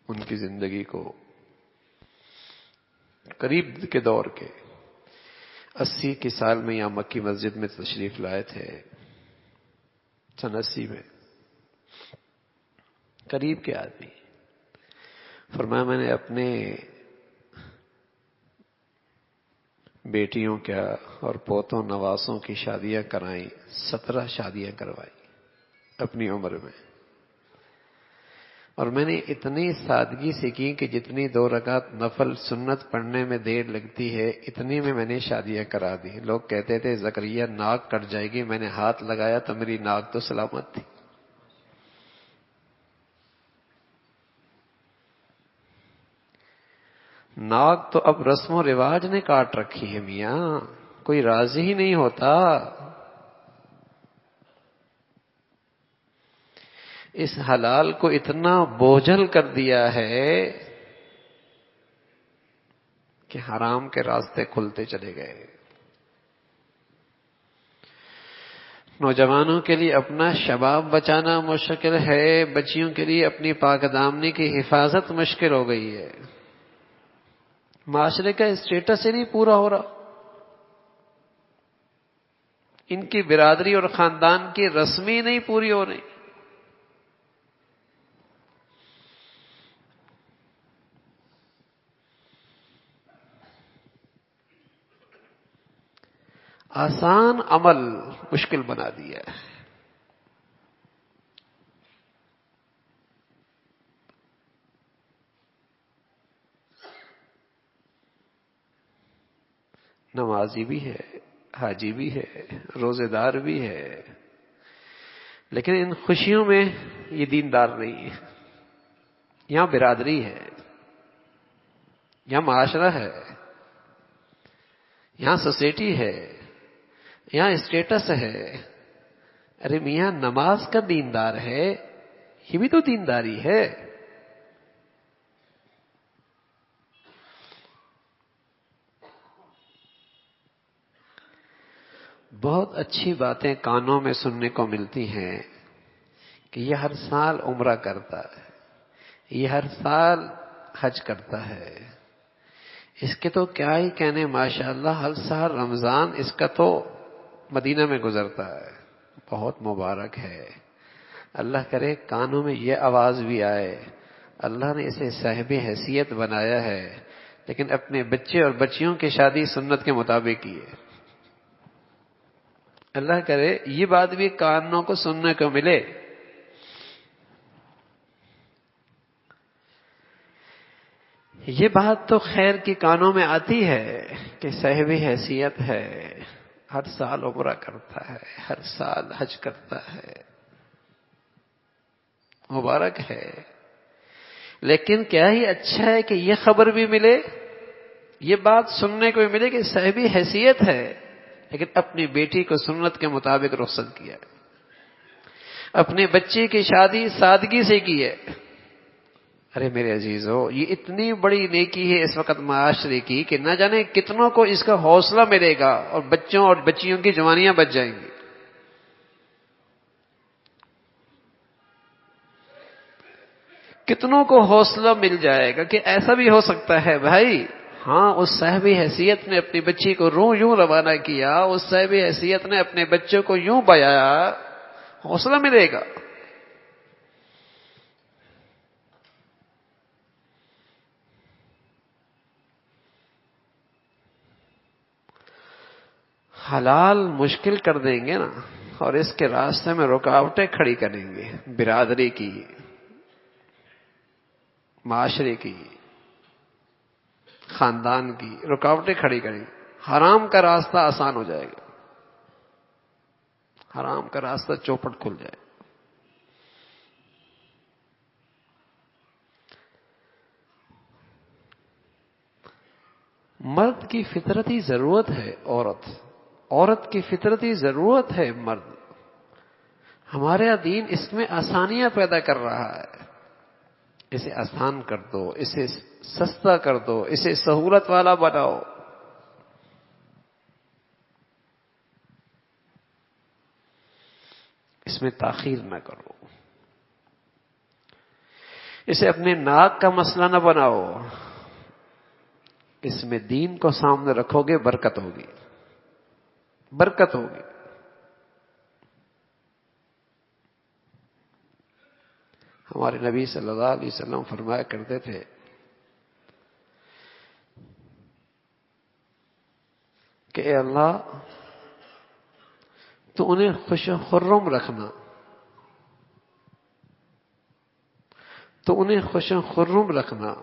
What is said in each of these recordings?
ان کی زندگی کو قریب کے دور کے 80 کے سال میں یہاں مکی مسجد میں تشریف لائے تھے، سن 80 میں، قریب کے آدمی. فرمایا میں نے اپنے بیٹیوں کیا اور پوتوں نواسوں کی شادیاں کرائیں، 17 شادیاں کروائی اپنی عمر میں، اور میں نے اتنی سادگی سے کی کہ جتنی 2 رکعت نفل سنت پڑھنے میں دیر لگتی ہے اتنی میں نے شادیاں کرا دی. لوگ کہتے تھے زکریا ناک کٹ جائے گی، میں نے ہاتھ لگایا تو میری ناک تو سلامت تھی. ناک تو اب رسم و رواج نے کاٹ رکھی ہے میاں، کوئی راضی ہی نہیں ہوتا. اس حلال کو اتنا بوجھل کر دیا ہے کہ حرام کے راستے کھلتے چلے گئے. نوجوانوں کے لیے اپنا شباب بچانا مشکل ہے، بچیوں کے لیے اپنی پاک دامنی کی حفاظت مشکل ہو گئی ہے. معاشرے کا اسٹیٹس ہی نہیں پورا ہو رہا، ان کی برادری اور خاندان کی رسمی نہیں پوری ہو رہی. آسان عمل مشکل بنا دیا ہے. نمازی بھی ہے، حاجی بھی ہے، روزے دار بھی ہے، لیکن ان خوشیوں میں یہ دیندار نہیں ہے. یہاں برادری ہے، یہاں معاشرہ ہے، یہاں سوسائٹی ہے، یہاں اسٹیٹس ہے. ارے میاں نماز کا دیندار ہے، یہ بھی تو دینداری ہے. بہت اچھی باتیں کانوں میں سننے کو ملتی ہیں کہ یہ ہر سال عمرہ کرتا ہے، یہ ہر سال حج کرتا ہے. اس کے تو کیا ہی کہنے، ماشاءاللہ ہر سال رمضان اس کا تو مدینہ میں گزرتا ہے. بہت مبارک ہے. اللہ کرے کانوں میں یہ آواز بھی آئے. اللہ نے اسے صاحب حیثیت بنایا ہے، لیکن اپنے بچے اور بچیوں کی شادی سنت کے مطابق کی ہے. اللہ کرے یہ بات بھی کانوں کو سننے کو ملے. یہ بات تو خیر کی کانوں میں آتی ہے کہ صاحب حیثیت ہے، ہر سال عمرہ کرتا ہے، ہر سال حج کرتا ہے، مبارک ہے. لیکن کیا ہی اچھا ہے کہ یہ خبر بھی ملے، یہ بات سننے کو بھی ملے کہ صاحب حیثیت ہے لیکن اپنی بیٹی کو سنت کے مطابق رخصت کیا ہے، اپنے بچے کی شادی سادگی سے کی ہے. ارے میرے عزیزو، یہ اتنی بڑی نیکی ہے اس وقت معاشرے کی کہ نہ جانے کتنوں کو اس کا حوصلہ ملے گا اور بچوں اور بچیوں کی جوانیاں بچ جائیں گی. کتنوں کو حوصلہ مل جائے گا کہ ایسا بھی ہو سکتا ہے بھائی. ہاں، اس صاحب حیثیت نے اپنی بچی کو یوں روانہ کیا، اس صاحب حیثیت نے اپنے بچوں کو یوں بیایا، حوصلہ ملے گا. حلال مشکل کر دیں گے نا، اور اس کے راستے میں رکاوٹیں کھڑی کریں گے، برادری کی، معاشرے کی، خاندان کی رکاوٹیں کھڑی کریں گے. حرام کا راستہ آسان ہو جائے گا، حرام کا راستہ چوپٹ کھل جائے. مرد کی فطرتی ضرورت ہے عورت کی فطرتی ضرورت ہے مرد. ہمارا دین اس میں آسانیاں پیدا کر رہا ہے. اسے آسان کر دو، اسے سستا کر دو، اسے سہولت والا بناؤ. اس میں تاخیر نہ کرو. اسے اپنے ناک کا مسئلہ نہ بناؤ، اس میں دین کو سامنے رکھو گے، برکت ہوگی، برکت ہوگی۔ ہمارے نبی صلی اللہ علیہ وسلم فرمایا کرتے تھے کہ اے اللہ تو انہیں خوش و خرم رکھنا، تو انہیں خوش و خرم رکھنا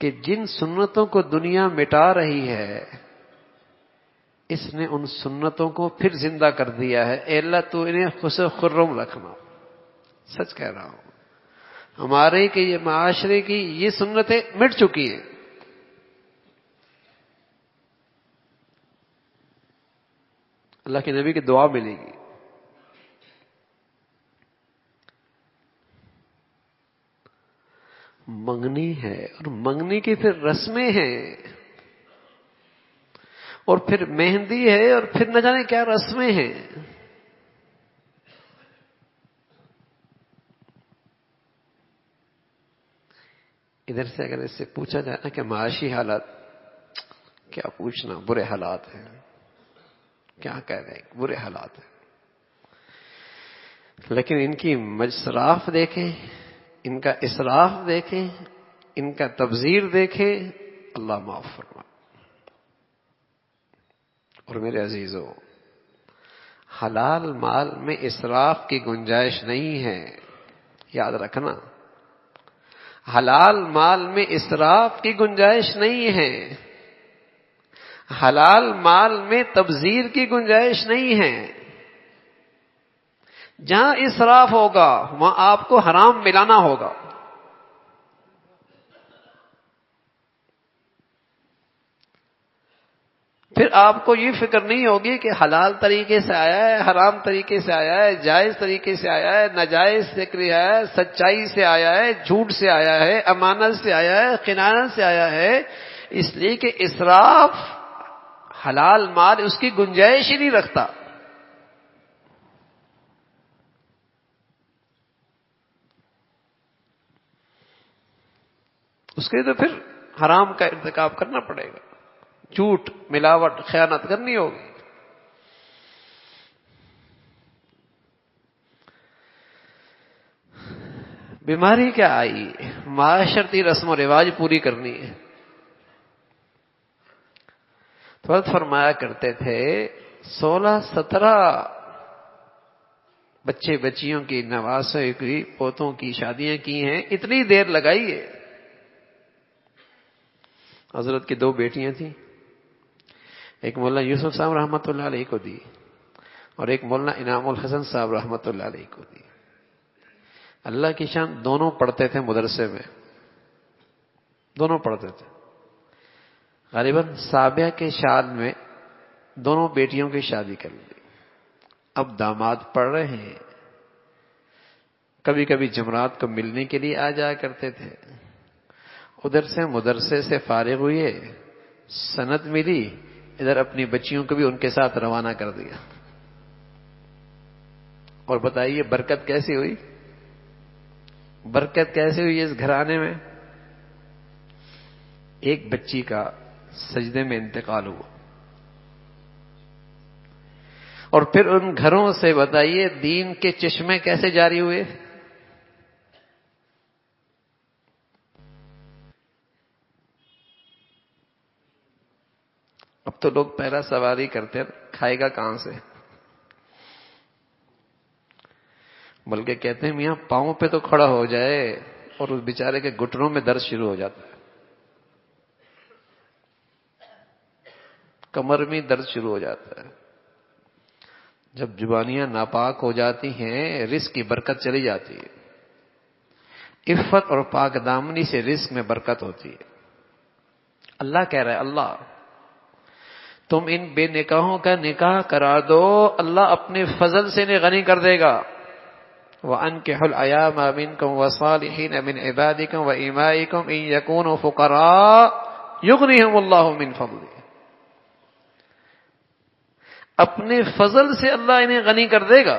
کہ جن سنتوں کو دنیا مٹا رہی ہے اس نے ان سنتوں کو پھر زندہ کر دیا ہے، اے اللہ تو انہیں خوش و خرم رکھنا۔ سچ کہہ رہا ہوں، ہمارے کہ یہ معاشرے کی یہ سنتیں مٹ چکی ہیں۔ اللہ کے نبی کی دعا ملے گی۔ منگنی ہے اور منگنی کی پھر رسمیں ہیں، اور پھر مہندی ہے، اور پھر نہ جانے کیا رسمیں ہیں۔ ادھر سے اگر اس سے پوچھا جائے نا کہ معاشی حالات، کیا پوچھنا، برے حالات ہیں، کیا کہہ رہے ہیں، برے حالات ہیں، لیکن ان کی مصراف دیکھیں، ان کا اسراف دیکھیں، ان کا تبذیر دیکھیں، اللہ معاف فرمائے۔ اور میرے عزیزو، حلال مال میں اسراف کی گنجائش نہیں ہے، یاد رکھنا، حلال مال میں اسراف کی گنجائش نہیں ہے، حلال مال میں تبذیر کی گنجائش نہیں ہے۔ جہاں اسراف ہوگا وہاں آپ کو حرام ملانا ہوگا۔ پھر آپ کو یہ فکر نہیں ہوگی کہ حلال طریقے سے آیا ہے، حرام طریقے سے آیا ہے، جائز طریقے سے آیا ہے، ناجائز سے آیا ہے، سچائی سے آیا ہے، جھوٹ سے آیا ہے، امانت سے آیا ہے، خیانت سے آیا ہے، اس لیے کہ اسراف حلال مال اس کی گنجائش ہی نہیں رکھتا۔ اس کے لیے تو پھر حرام کا ارتکاب کرنا پڑے گا، جھوٹ، ملاوٹ، خیانت کرنی ہوگی۔ بیماری کیا آئی؟ معاشرتی رسم و رواج پوری کرنی ہے۔ تو فرمایا کرتے تھے 16-17 بچے بچیوں کی، نواسوں کی، پوتوں کی شادیاں کی ہیں، اتنی دیر لگائی ہے۔ حضرت کی 2 بیٹیاں تھیں، ایک مولانا یوسف صاحب رحمۃ اللہ علیہ کو دی، اور ایک مولانا انعام الحسن صاحب رحمۃ اللہ علیہ کو دی۔ اللہ کی شان، دونوں پڑھتے تھے مدرسے میں، دونوں پڑھتے تھے۔ غالباً سابعہ کے سال میں دونوں بیٹیوں کی شادی کر لی۔ اب داماد پڑھ رہے ہیں، کبھی کبھی جمعرات کو ملنے کے لیے آ جایا کرتے تھے۔ ادھر سے مدرسے سے فارغ ہوئے، سند ملی، ادھر اپنی بچیوں کو بھی ان کے ساتھ روانہ کر دیا۔ اور بتائیے برکت کیسی ہوئی؟ برکت کیسے ہوئی اس گھرانے میں؟ ایک بچی کا سجدے میں انتقال ہوا، اور پھر ان گھروں سے بتائیے دین کے چشمے کیسے جاری ہوئے؟ اب تو لوگ پہلا سواری کرتے ہیں، کھائے گا کہاں سے؟ بلکہ کہتے ہیں میاں پاؤں پہ تو کھڑا ہو جائے، اور اس بیچارے کے گھٹنوں میں درد شروع ہو جاتا ہے، کمر میں درد شروع ہو جاتا ہے۔ جب زبانیاں ناپاک ہو جاتی ہیں رزق کی برکت چلی جاتی ہے۔ عفت اور پاک دامنی سے رزق میں برکت ہوتی ہے۔ اللہ کہہ رہا ہے، اللہ تم ان بے نکاحوں کا نکاح کرا دو، اللہ اپنے فضل سے انہیں غنی کر دے گا۔ وَأَنكِحُوا الْأَيَامَ مِنكُمْ وَالصَّالِحِينَ مِنْ عِبَادِكُمْ وَإِمَائِكُمْ إِنْ يَكُونُوا فُقَرَاءَ يُغْنِهِمُ اللَّهُ مِنْ فَضْلِهِ۔ اپنے فضل سے اللہ انہیں غنی کر دے گا۔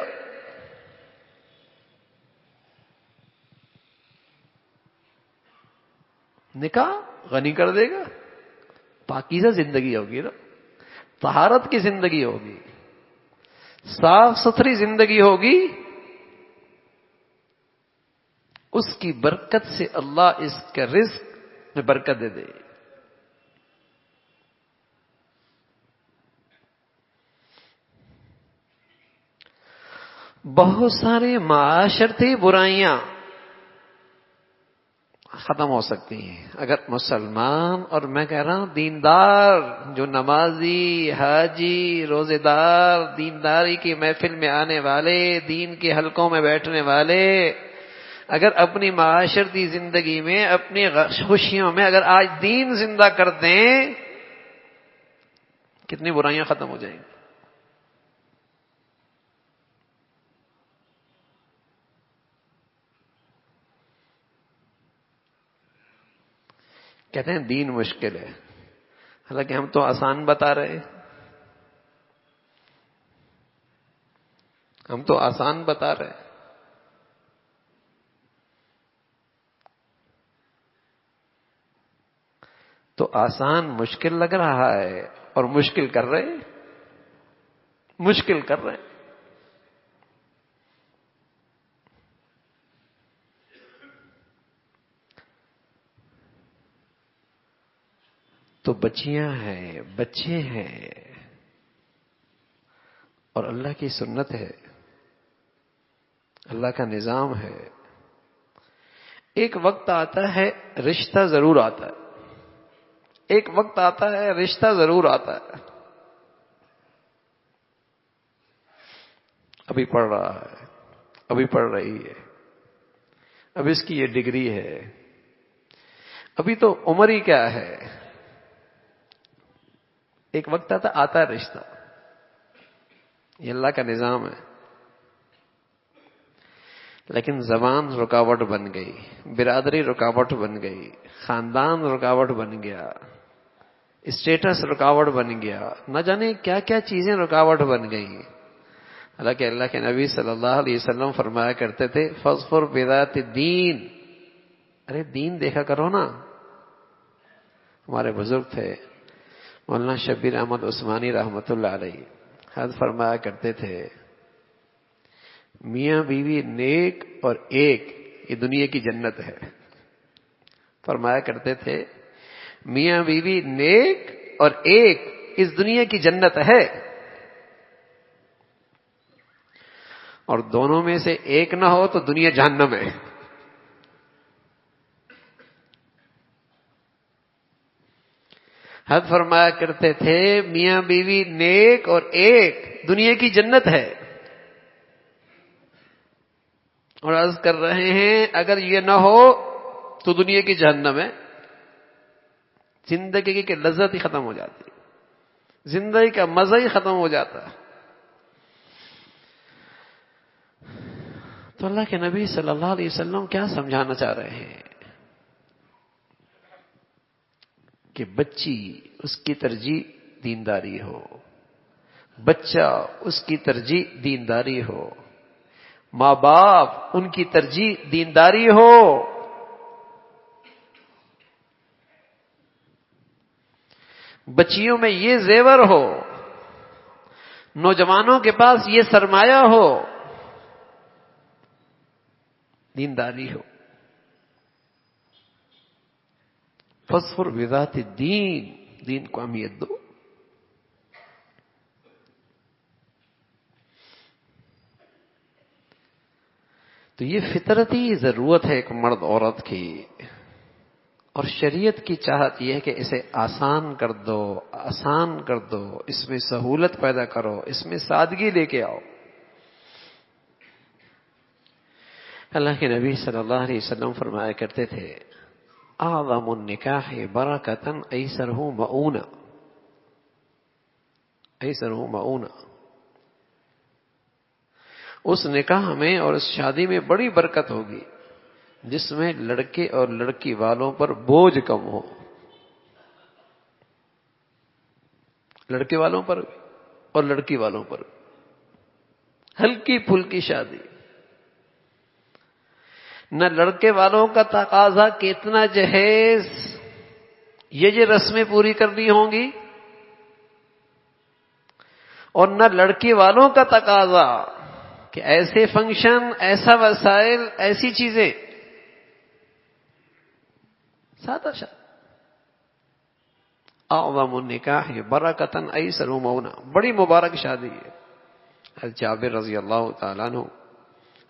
نکاح غنی کر دے گا. پاکیزہ زندگی ہوگی نا, طہارت کی زندگی ہوگی, صاف ستھری زندگی ہوگی. اس کی برکت سے اللہ اس کے رزق میں برکت دے دے. بہت ساری معاشرتی برائیاں ختم ہو سکتی ہیں اگر مسلمان, اور میں کہہ رہا ہوں دیندار, جو نمازی, حاجی, روزے دار, دینداری کی محفل میں آنے والے, دین کے حلقوں میں بیٹھنے والے, اگر اپنی معاشرتی زندگی میں, اپنی خوشیوں میں اگر آج دین زندہ کر دیں, کتنی برائیاں ختم ہو جائیں گی. کہتے ہیں دین مشکل ہے, حالانکہ ہم تو آسان بتا رہے, ہم تو آسان بتا رہے. تو آسان مشکل لگ رہا ہے اور مشکل کر رہے, مشکل کر رہے. تو بچیاں ہیں, بچے ہیں, اور اللہ کی سنت ہے, اللہ کا نظام ہے. ایک وقت آتا ہے رشتہ ضرور آتا ہے, ایک وقت آتا ہے رشتہ ضرور آتا ہے. ابھی پڑھ رہا ہے, ابھی پڑھ رہی ہے, اب اس کی یہ ڈگری ہے, ابھی تو عمر ہی کیا ہے. ایک وقت آتا ہے رشتہ, یہ اللہ کا نظام ہے. لیکن زبان رکاوٹ بن گئی, برادری رکاوٹ بن گئی, خاندان رکاوٹ بن گیا, اسٹیٹس رکاوٹ بن گیا, نہ جانے کیا کیا چیزیں رکاوٹ بن گئی. حالانکہ اللہ کے نبی صلی اللہ علیہ وسلم فرمایا کرتے تھے فاظفر بذات الدین, ارے دین دیکھا کرو نا. ہمارے بزرگ تھے مولانا شبیر احمد عثمانی رحمۃ اللہ علیہ, حضرت فرمایا کرتے تھے میاں بیوی نیک اور ایک, یہ دنیا کی جنت ہے. فرمایا کرتے تھے میاں بیوی نیک اور ایک, اس دنیا کی جنت ہے. اور دونوں میں سے ایک نہ ہو تو دنیا جہنم ہے. حضرت فرمایا کرتے تھے میاں بیوی نیک اور ایک, دنیا کی جنت ہے. اور عرض کر رہے ہیں اگر یہ نہ ہو تو دنیا کی جہنم ہے. زندگی کی لذت ہی ختم ہو جاتی, زندگی کا مزہ ہی ختم ہو جاتا. تو اللہ کے نبی صلی اللہ علیہ وسلم کیا سمجھانا چاہ رہے ہیں کہ بچی اس کی ترجیح دینداری ہو, بچہ اس کی ترجیح دینداری ہو, ماں باپ ان کی ترجیح دینداری ہو. بچیوں میں یہ زیور ہو, نوجوانوں کے پاس یہ سرمایہ ہو, دینداری ہو. فاظفر بذات الدین, دین کو اہمیت دو. تو یہ فطرتی ضرورت ہے ایک مرد عورت کی, اور شریعت کی چاہت یہ ہے کہ اسے آسان کر دو, آسان کر دو, اس میں سہولت پیدا کرو, اس میں سادگی لے کے آؤ. اللہ کے نبی صلی اللہ علیہ وسلم فرمایا کرتے تھے اعظم النکاح برکۃ ایسرہ مؤونہ, ایسرہ مؤونہ. اس نکاح میں اور اس شادی میں بڑی برکت ہوگی جس میں لڑکے اور لڑکی والوں پر بوجھ کم ہو. لڑکے والوں پر اور لڑکی والوں پر, ہلکی پھلکی شادی. نہ لڑکے والوں کا تقاضا کہ اتنا جہیز یہ رسمیں پوری کرنی ہوں گی، اور نہ لڑکی والوں کا تقاضا کہ ایسے فنکشن، ایسا وسائل، ایسی چیزیں. سادہ شادی. اعظم النکاح برکتاً ایسر مونا، بڑی مبارک شادی ہے. حضرت جابر رضی اللہ تعالیٰ عنہ،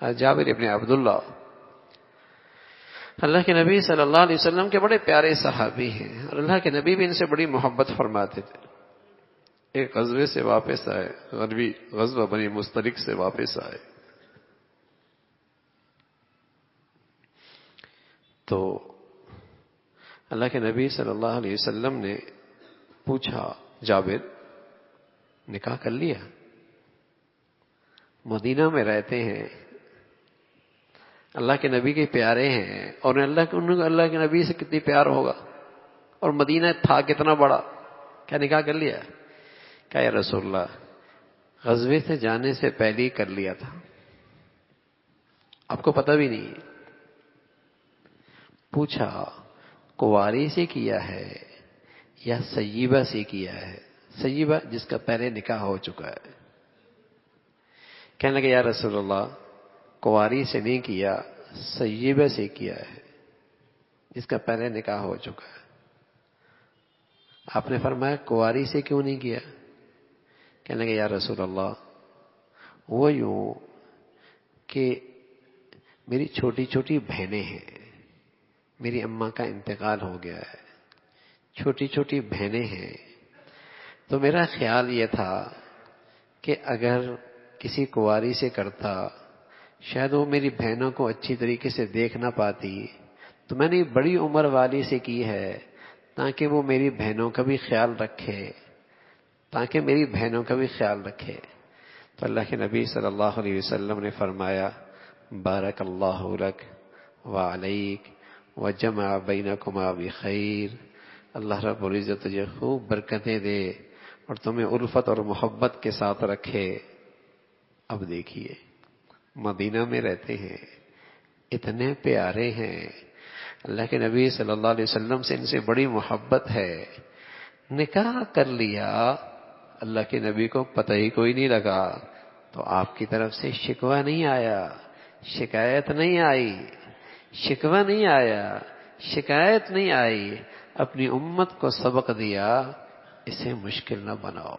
حضرت جابر ابن عبداللہ، اللہ کے نبی صلی اللہ علیہ وسلم کے بڑے پیارے صحابی ہیں، اور اللہ کے نبی بھی ان سے بڑی محبت فرماتے تھے. ایک غزوے سے واپس آئے، غزوہ بنی مستلق سے واپس آئے تو اللہ کے نبی صلی اللہ علیہ وسلم نے پوچھا، جابر نکاح کر لیا؟ مدینہ میں رہتے ہیں، اللہ کے نبی کے پیارے ہیں، اور اللہ کے نبی سے کتنی پیار ہوگا، اور مدینہ تھا کتنا بڑا، کیا نکاح کر لیا؟ کہا یا رسول اللہ غزوے سے جانے سے پہلے ہی کر لیا تھا، آپ کو پتہ بھی نہیں. پوچھا کنواری سے کیا ہے یا سیبہ سے کیا ہے؟ سیبہ جس کا پہلے نکاح ہو چکا ہے. کہنے لگے یا رسول اللہ کنواری سے نہیں کیا، سیبہ سے کیا ہے جس کا پہلے نکاح ہو چکا ہے. آپ نے فرمایا کنواری سے کیوں نہیں کیا؟ کہنے لگے یا رسول اللہ وہ یوں کہ میری چھوٹی چھوٹی بہنیں ہیں، میری اماں کا انتقال ہو گیا ہے، چھوٹی چھوٹی بہنیں ہیں، تو میرا خیال یہ تھا کہ اگر کسی کنواری سے کرتا شاید وہ میری بہنوں کو اچھی طریقے سے دیکھ نہ پاتی، تو میں نے بڑی عمر والی سے کی ہے تاکہ وہ میری بہنوں کا بھی خیال رکھے، تاکہ میری بہنوں کا بھی خیال رکھے. تو اللہ کے نبی صلی اللہ علیہ وسلم نے فرمایا بارک اللہ لک وعلیک وجمع بینکما بخیر، اللہ رب العزت تجھے خوب برکتیں دے اور تمہیں الفت اور محبت کے ساتھ رکھے. اب دیکھیے مدینہ میں رہتے ہیں، اتنے پیارے ہیں، اللہ کے نبی صلی اللہ علیہ وسلم سے ان سے بڑی محبت ہے، نکاح کر لیا، اللہ کے نبی کو پتہ ہی کوئی نہیں لگا، تو آپ کی طرف سے شکوہ نہیں آیا، شکایت نہیں آئی، شکوہ نہیں آیا، شکایت نہیں آئی. اپنی امت کو سبق دیا اسے مشکل نہ بناؤ.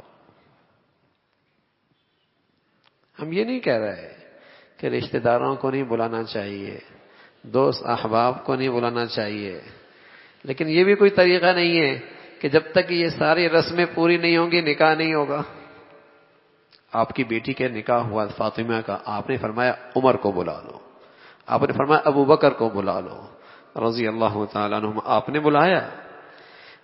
ہم یہ نہیں کہہ رہے کہ رشتہ داروں کو نہیں بلانا چاہیے، دوست احباب کو نہیں بلانا چاہیے، لیکن یہ بھی کوئی طریقہ نہیں ہے کہ جب تک یہ ساری رسمیں پوری نہیں ہوں گی نکاح نہیں ہوگا. آپ کی بیٹی کے نکاح ہوا فاطمہ کا، آپ نے فرمایا عمر کو بلا لو، آپ نے فرمایا ابو بکر کو بلا لو رضی اللہ تعالیٰ عنہم، آپ نے بلایا.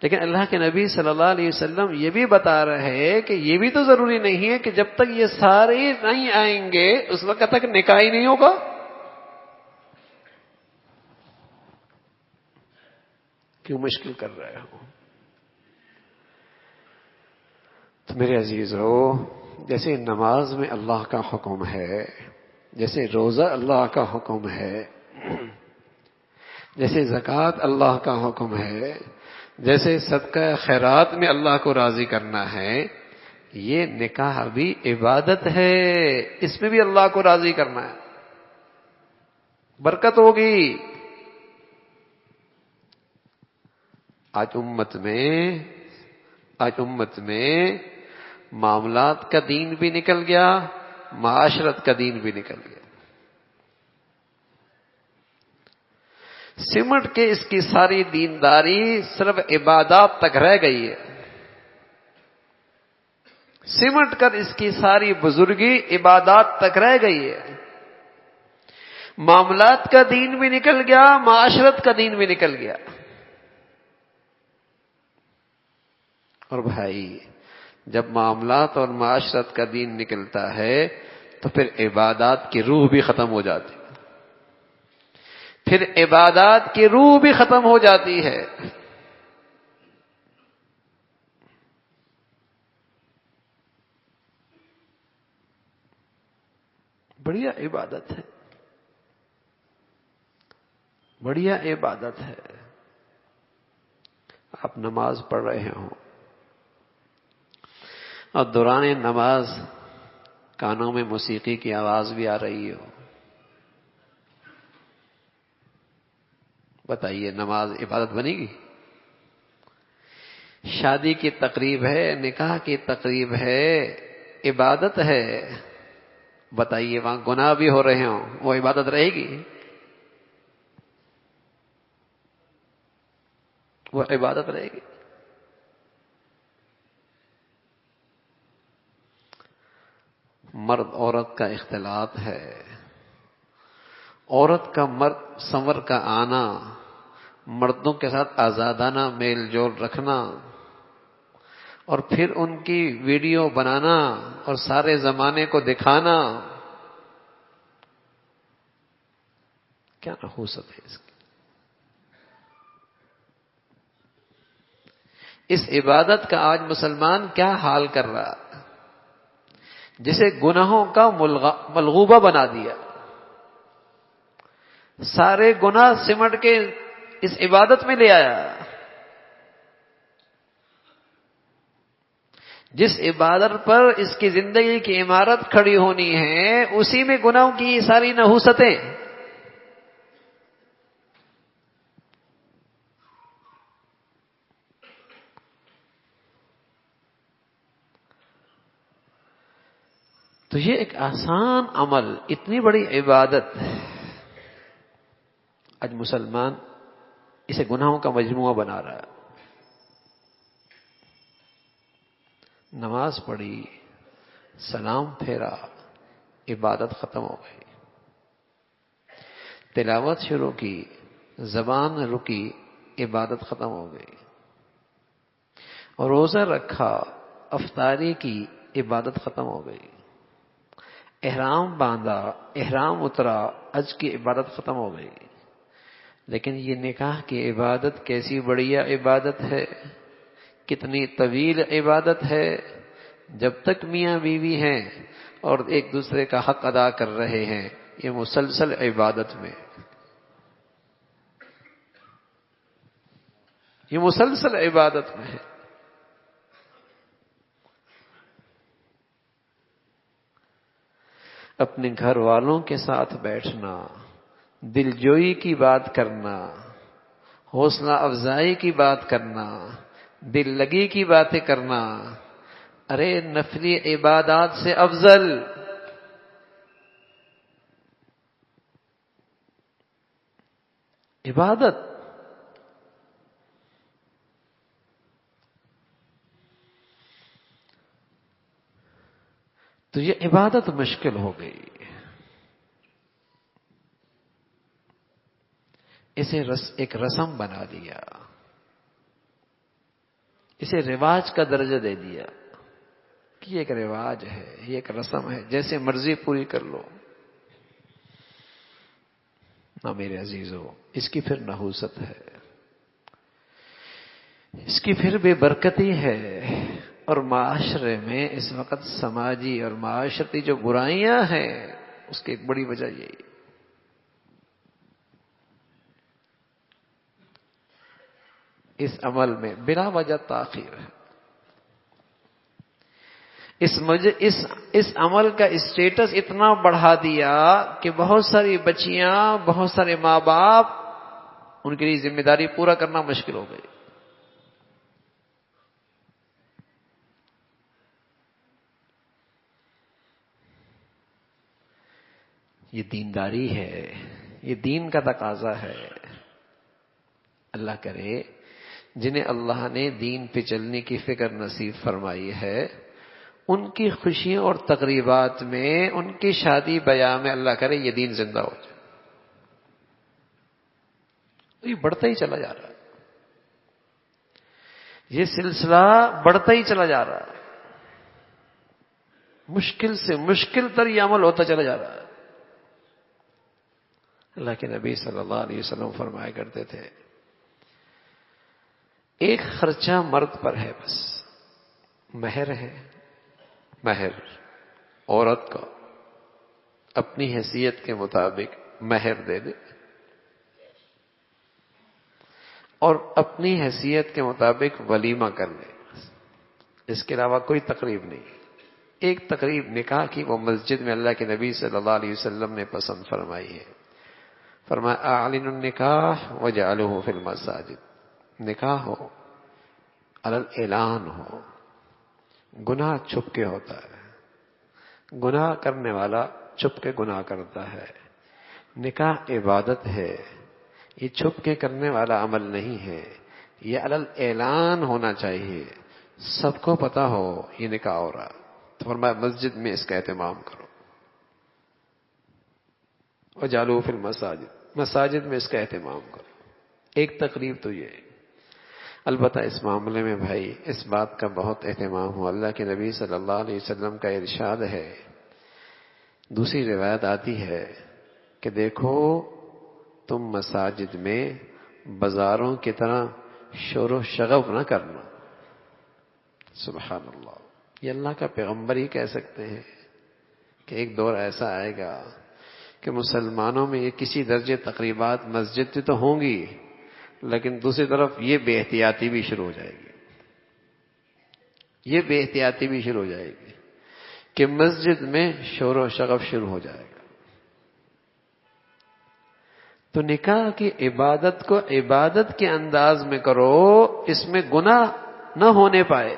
لیکن اللہ کے نبی صلی اللہ علیہ وسلم یہ بھی بتا رہے ہیں کہ یہ بھی تو ضروری نہیں ہے کہ جب تک یہ سارے نہیں آئیں گے اس وقت تک نکاح ہی نہیں ہوگا. کیوں مشکل کر رہے ہو؟ تو میرے عزیزو، جیسے نماز میں اللہ کا حکم ہے، جیسے روزہ اللہ کا حکم ہے، جیسے زکوٰۃ اللہ کا حکم ہے، جیسے صدقہ خیرات میں اللہ کو راضی کرنا ہے، یہ نکاح بھی عبادت ہے، اس میں بھی اللہ کو راضی کرنا ہے، برکت ہوگی. آج امت میں معاملات کا دین بھی نکل گیا، معاشرت کا دین بھی نکل گیا. سمٹ کے اس کی ساری دینداری صرف عبادات تک رہ گئی ہے، سمٹ کر اس کی ساری بزرگی عبادات تک رہ گئی ہے. معاملات کا دین بھی نکل گیا، معاشرت کا دین بھی نکل گیا. اور بھائی جب معاملات اور معاشرت کا دین نکلتا ہے تو پھر عبادات کی روح بھی ختم ہو جاتی ہے، پھر عبادات کی روح بھی ختم ہو جاتی ہے. بڑھیا عبادت ہے. بڑھیا عبادت ہے. آپ نماز پڑھ رہے ہوں اور دوران نماز کانوں میں موسیقی کی آواز بھی آ رہی ہو، بتائیے نماز عبادت بنے گی؟ شادی کی تقریب ہے، نکاح کی تقریب ہے، عبادت ہے، بتائیے وہاں گناہ بھی ہو رہے ہوں، وہ عبادت رہے گی؟ وہ عبادت رہے گی؟ مرد عورت کا اختلاط ہے، عورت کا مرد سنور کا آنا، مردوں کے ساتھ آزادانہ میل جول رکھنا، اور پھر ان کی ویڈیو بنانا اور سارے زمانے کو دکھانا، کیا نحوست ہے اس کی؟ اس عبادت کا آج مسلمان کیا حال کر رہا، جسے گناہوں کا ملغوبہ بنا دیا. سارے گناہ سمٹ کے اس عبادت میں لے آیا. جس عبادت پر اس کی زندگی کی عمارت کھڑی ہونی ہے، اسی میں گناہوں کی ساری نحوستیں. تو یہ ایک آسان عمل، اتنی بڑی عبادت، آج مسلمان اسے گناہوں کا مجموعہ بنا رہا ہے. نماز پڑھی، سلام پھیرا، عبادت ختم ہو گئی. تلاوت شروع کی، زبان رکی، عبادت ختم ہو گئی. اور روزہ رکھا، افطاری کی، عبادت ختم ہو گئی. احرام باندھا، احرام اترا، حج کی عبادت ختم ہو گئی. لیکن یہ نکاح کی عبادت کیسی بڑھیا عبادت ہے، کتنی طویل عبادت ہے. جب تک میاں بیوی ہیں اور ایک دوسرے کا حق ادا کر رہے ہیں، یہ مسلسل عبادت میں، یہ مسلسل عبادت میں ہے. اپنے گھر والوں کے ساتھ بیٹھنا، دل جوئی کی بات کرنا، حوصلہ افزائی کی بات کرنا، دل لگی کی باتیں کرنا، ارے نفلی عبادات سے افضل عبادت. تو یہ عبادت مشکل ہو گئی. اسے ایک رسم بنا دیا، اسے رواج کا درجہ دے دیا کہ یہ ایک رواج ہے، یہ ایک رسم ہے، جیسے مرضی پوری کر لو. نہ میرے عزیزو، اس کی پھر نحوست ہے، اس کی پھر بے برکتی ہے. اور معاشرے میں اس وقت سماجی اور معاشرتی جو برائیاں ہیں، اس کی ایک بڑی وجہ یہی ہے. اس عمل میں بلا وجہ تاخیر ہے. اس عمل کا اسٹیٹس اتنا بڑھا دیا کہ بہت ساری بچیاں، بہت سارے ماں باپ، ان کے لیے ذمہ داری پورا کرنا مشکل ہو گئی. یہ دینداری ہے، یہ دین کا تقاضا ہے. اللہ کرے جنہیں اللہ نے دین پہ چلنے کی فکر نصیب فرمائی ہے، ان کی خوشیوں اور تقریبات میں، ان کی شادی بیاہ میں اللہ کرے یہ دین زندہ ہو جائے. یہ بڑھتا ہی چلا جا رہا ہے، یہ سلسلہ بڑھتا ہی چلا جا رہا ہے. مشکل سے مشکل تر یہ عمل ہوتا چلا جا رہا ہے. اللہ کے نبی صلی اللہ علیہ وسلم فرمایا کرتے تھے، ایک خرچہ مرد پر ہے، بس مہر ہے. مہر عورت کا اپنی حیثیت کے مطابق مہر دے دے. اور اپنی حیثیت کے مطابق ولیمہ کر لے، اس کے علاوہ کوئی تقریب نہیں۔ ایک تقریب نکاح کی وہ مسجد میں اللہ کے نبی صلی اللہ علیہ وسلم نے پسند فرمائی ہے، فرمایا اعلن النکاح وجعلوہ فی المساجد، نکاح ہو علی الاعلان ہو، گناہ چھپ کے ہوتا ہے، گناہ کرنے والا چھپ کے گناہ کرتا ہے، نکاح عبادت ہے، یہ چھپ کے کرنے والا عمل نہیں ہے، یہ علی الاعلان ہونا چاہیے، سب کو پتا ہو یہ نکاح ہو رہا۔ تو فرمایا مسجد میں اس کا اہتمام کرو، وجعلوہ فی المساجد، مساجد میں اس کا اہتمام کرو۔ ایک تقریب تو یہ ہے۔ البتہ اس معاملے میں بھائی اس بات کا بہت اہتمام ہو، اللہ کے نبی صلی اللہ علیہ وسلم کا ارشاد ہے، دوسری روایت آتی ہے کہ دیکھو تم مساجد میں بازاروں کی طرح شور و شغب نہ کرنا۔ سبحان اللہ، یہ اللہ کا پیغمبر ہی کہہ سکتے ہیں کہ ایک دور ایسا آئے گا کہ مسلمانوں میں یہ کسی درجے تقریبات مسجد تو ہوں گی، لیکن دوسری طرف یہ بے احتیاطی بھی شروع ہو جائے گی، یہ بے احتیاطی بھی شروع ہو جائے گی کہ مسجد میں شور و شغب شروع ہو جائے گا۔ تو نکاح کی عبادت کو عبادت کے انداز میں کرو، اس میں گناہ نہ ہونے پائے،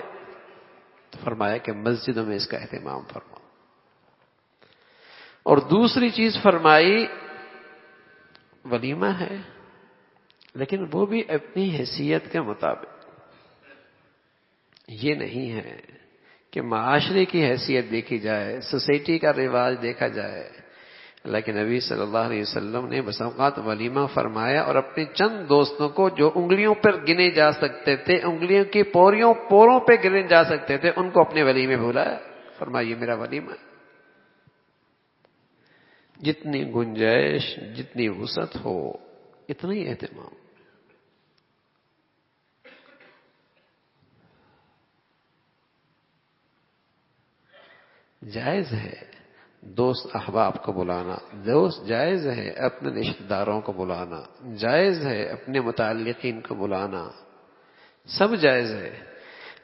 تو فرمایا کہ مسجدوں میں اس کا اہتمام فرماؤ۔ اور دوسری چیز فرمائی ولیمہ ہے، لیکن وہ بھی اپنی حیثیت کے مطابق، یہ نہیں ہے کہ معاشرے کی حیثیت دیکھی جائے، سوسائٹی کا رواج دیکھا جائے، لیکن نبی صلی اللہ علیہ وسلم نے بس اوقات ولیمہ فرمایا اور اپنے چند دوستوں کو جو انگلیوں پر گنے جا سکتے تھے، انگلیوں کی پوروں پہ گنے جا سکتے تھے، ان کو اپنے ولیمے بلایا، فرمایا یہ میرا ولیمہ ہے۔ جتنی گنجائش، جتنی وسعت ہو، اتنا ہی اہتمام۔ جائز ہے دوست احباب کو بلانا، جائز ہے اپنے رشتہ داروں کو بلانا، جائز ہے اپنے متعلقین کو بلانا، سب جائز ہے،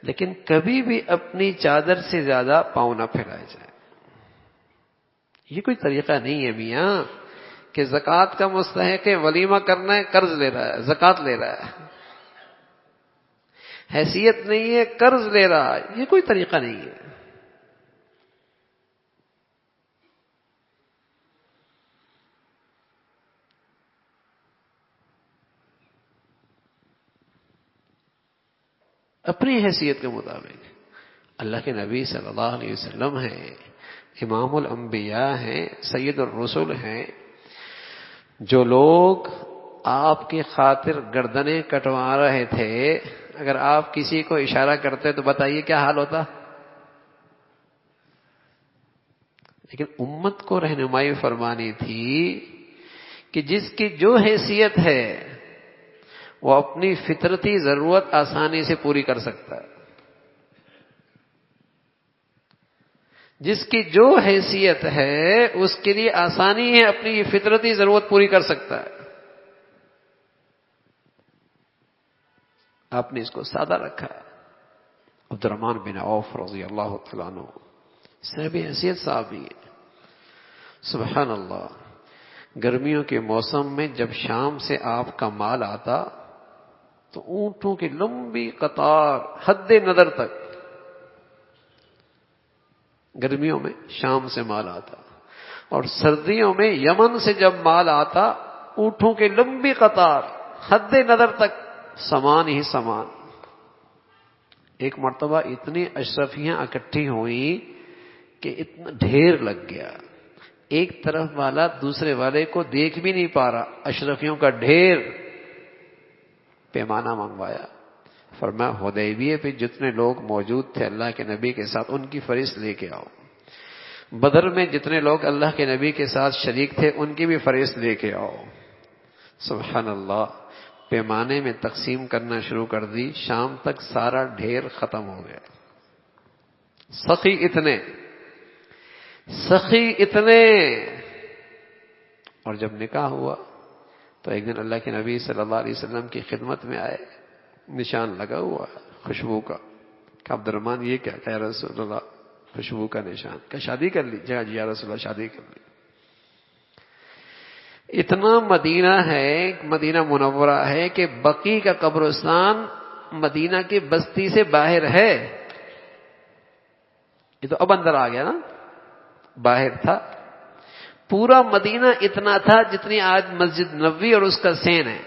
لیکن کبھی بھی اپنی چادر سے زیادہ پاؤں نہ پھیلائے جائے۔ یہ کوئی طریقہ نہیں ہے میاں کہ زکوٰۃ کا مستحق ہے، ولیمہ کرنا ہے، قرض لے رہا ہے، زکوٰۃ لے رہا ہے، حیثیت نہیں ہے، قرض لے رہا ہے، یہ کوئی طریقہ نہیں ہے۔ اپنی حیثیت کے مطابق اللہ کے نبی صلی اللہ علیہ وسلم ہیں، امام الانبیاء ہیں، سید الرسل ہیں، جو لوگ آپ کی خاطر گردنیں کٹوا رہے تھے، اگر آپ کسی کو اشارہ کرتے تو بتائیے کیا حال ہوتا۔ لیکن امت کو رہنمائی فرمانی تھی کہ جس کی جو حیثیت ہے وہ اپنی فطرتی ضرورت آسانی سے پوری کر سکتا ہے، جس کی جو حیثیت ہے اس کے لیے آسانی ہے، اپنی یہ فطرتی ضرورت پوری کر سکتا ہے۔ آپ نے اس کو سادہ رکھا ہے۔ عبد الرحمن بن عوف رضی اللہ تعالیٰ عنہ صاحب حیثیت صحابی ہے، سبحان اللہ۔ گرمیوں کے موسم میں جب شام سے آپ کا مال آتا تو اونٹوں کی لمبی قطار حد نظر تک، گرمیوں میں شام سے مال آتا، اور سردیوں میں یمن سے جب مال آتا اونٹوں کی لمبی قطار حد نظر تک، سامان ہی سامان۔ ایک مرتبہ اتنی اشرفیاں اکٹھی ہوئیں کہ اتنا ڈھیر لگ گیا، ایک طرف والا دوسرے والے کو دیکھ بھی نہیں پا رہا، اشرفیوں کا ڈھیر۔ پیمانہ منگوایا، فرمایا حدیبیہ پہ جتنے لوگ موجود تھے اللہ کے نبی کے ساتھ ان کی فہرست لے کے آؤ، بدر میں جتنے لوگ اللہ کے نبی کے ساتھ شریک تھے ان کی بھی فہرست لے کے آؤ۔ سبحان اللہ، پیمانے میں تقسیم کرنا شروع کر دی، شام تک سارا ڈھیر ختم ہو گیا۔ سخی اتنے، اور جب نکاح ہوا تو ایک دن اللہ کے نبی صلی اللہ علیہ وسلم کی خدمت میں آئے، نشان لگا ہوا خوشبو کا، کہ عبد الرحمن یہ کیا؟ کہ یا رسول اللہ خوشبو کا نشان۔ کہ شادی کر لی؟ جی یا رسول اللہ شادی کر لی۔ اتنا مدینہ ہے، مدینہ منورہ ہے کہ بقیع کا قبرستان مدینہ کی بستی سے باہر ہے۔ یہ تو اب اندر آ گیا نا، باہر تھا۔ پورا مدینہ اتنا تھا جتنی آج مسجد نبوی اور اس کا سین ہے۔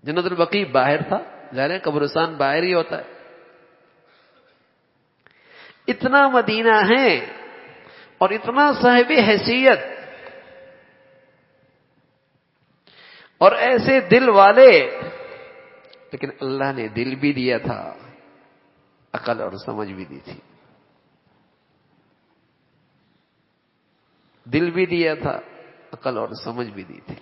جنت البقیع باہر تھا، ظاہر ہے قبرستان باہر ہی ہوتا ہے۔ اتنا مدینہ ہے اور اتنا صاحب حیثیت اور ایسے دل والے، لیکن اللہ نے دل بھی دیا تھا، عقل اور سمجھ بھی دی تھی۔ دل بھی دیا تھا، عقل اور سمجھ بھی دی تھی۔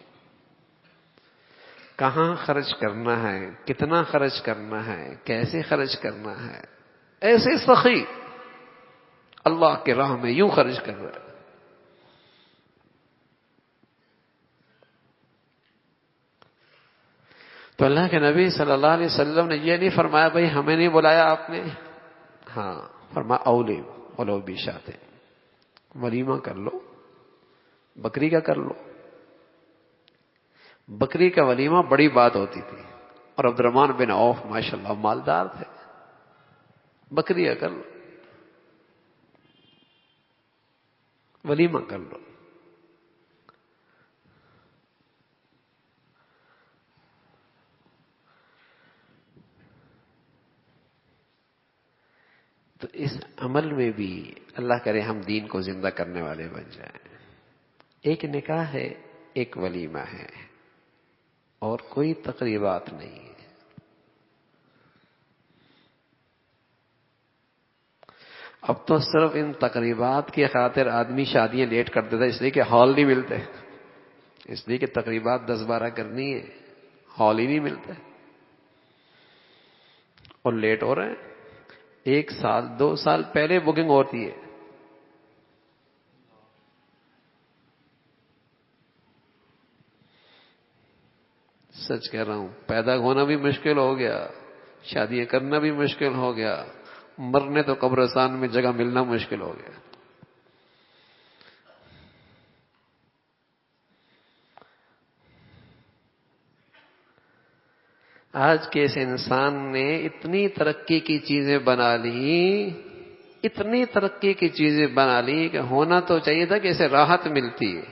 کہاں خرچ کرنا ہے، کتنا خرچ کرنا ہے، کیسے خرچ کرنا ہے، ایسے سخی اللہ کے راہ میں یوں خرچ کر رہا ہے۔ تو اللہ کے نبی صلی اللہ علیہ وسلم نے یہ نہیں فرمایا بھائی ہمیں نہیں بلایا آپ نے، ہاں فرمایا اولی ولو بشاتے، ولیمہ کر لو، بکری کا کر لو۔ بکری کا ولیمہ بڑی بات ہوتی تھی، اور عبد الرحمن بن عوف ماشاءاللہ مالدار تھے، بکری کا کر لو، ولیمہ کر لو۔ تو اس عمل میں بھی اللہ کرے ہم دین کو زندہ کرنے والے بن جائیں۔ ایک نکاح ہے، ایک ولیمہ ہے، اور کوئی تقریبات نہیں ہے۔ اب تو صرف ان تقریبات کی خاطر آدمی شادیاں لیٹ کر دیتا ہے، اس لیے کہ ہال نہیں ملتے، اس لیے کہ تقریبات 10-12 کرنی ہے، ہال ہی نہیں ملتے، اور لیٹ ہو رہے ہیں۔ 1 سال 2 سال پہلے بکنگ ہوتی ہے۔ سچ کہہ رہا ہوں، پیدا ہونا بھی مشکل ہو گیا، شادیاں کرنا بھی مشکل ہو گیا، مرنے تو قبرستان میں جگہ ملنا مشکل ہو گیا۔ آج کے اس انسان نے اتنی ترقی کی چیزیں بنا لی، اتنی ترقی کی چیزیں بنا لی کہ ہونا تو چاہیے تھا کہ اسے راحت ملتی ہے،